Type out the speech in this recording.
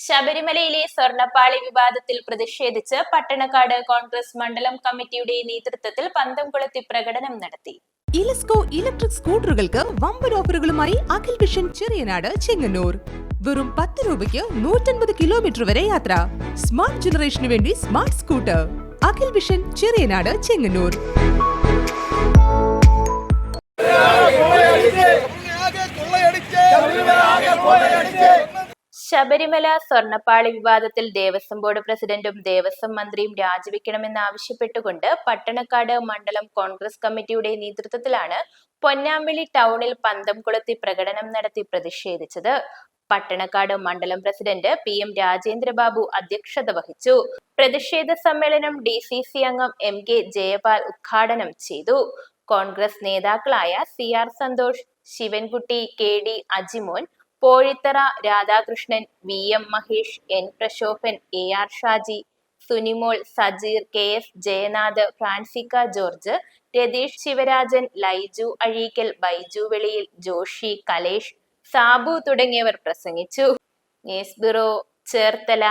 ശബരിമലയിലെ സ്വർണ്ണപ്പാളി വിവാദത്തിൽ പ്രതിഷേധിച്ച് പട്ടണക്കാട് കോൺഗ്രസ് മണ്ഡലം കമ്മിറ്റിയുടെ നേതൃത്വത്തിൽ പന്തം കൊളുത്തി പ്രകടനം നടത്തി. ഇലസ്കോ ഇലക്ട്രിക് സ്കൂട്ടറുകൾക്ക് വമ്പൻ ഓഫറുകളുമായി അഖിൽ വിഷൻ ചെറിയനാട് ചെങ്ങന്നൂർ. വെറും 10 രൂപയ്ക്ക് 150 കിലോമീറ്റർ വരെ യാത്ര. സ്മാർട്ട് ജനറേഷന് വേണ്ടി smart scooter. Akhil vision Cheriyanad Chengannur. Sabarimala സ്വർണ്ണപ്പാളി വിവാദത്തിൽ ദേവസ്വം ബോർഡ് പ്രസിഡന്റും ദേവസ്വം മന്ത്രിയും രാജിവെക്കണമെന്നാവശ്യപ്പെട്ടുകൊണ്ട് പട്ടണക്കാട് മണ്ഡലം കോൺഗ്രസ് കമ്മിറ്റിയുടെ നേതൃത്വത്തിലാണ് പൊന്നാമ്പള്ളി ടൗണിൽ പന്തം കൊളുത്തി പ്രകടനം നടത്തി പ്രതിഷേധിച്ചത്. പട്ടണക്കാട് മണ്ഡലം പ്രസിഡന്റ് PM രാജേന്ദ്രബാബു അധ്യക്ഷത വഹിച്ചു. പ്രതിഷേധ സമ്മേളനം DCC അംഗം MK ജയപാൽ ഉദ്ഘാടനം ചെയ്തു. കോൺഗ്രസ് നേതാക്കളായ CR Santhosh, Sivankutty, KD Ajimon, Pozhithara Radhakrishnan, VM Mahesh, N Prashobhan, AR Shaji, Sunimol, Sajeer, KS Jayanath, ഫ്രാൻസിക്ക ജോർജ്, രതീഷ് ശിവരാജൻ, ലൈജു അഴീക്കൽ, ബൈജു വെളിയിൽ, ജോഷി, കലേഷ്, സാബു തുടങ്ങിയവർ പ്രസംഗിച്ചു. News bureau, Cherthala.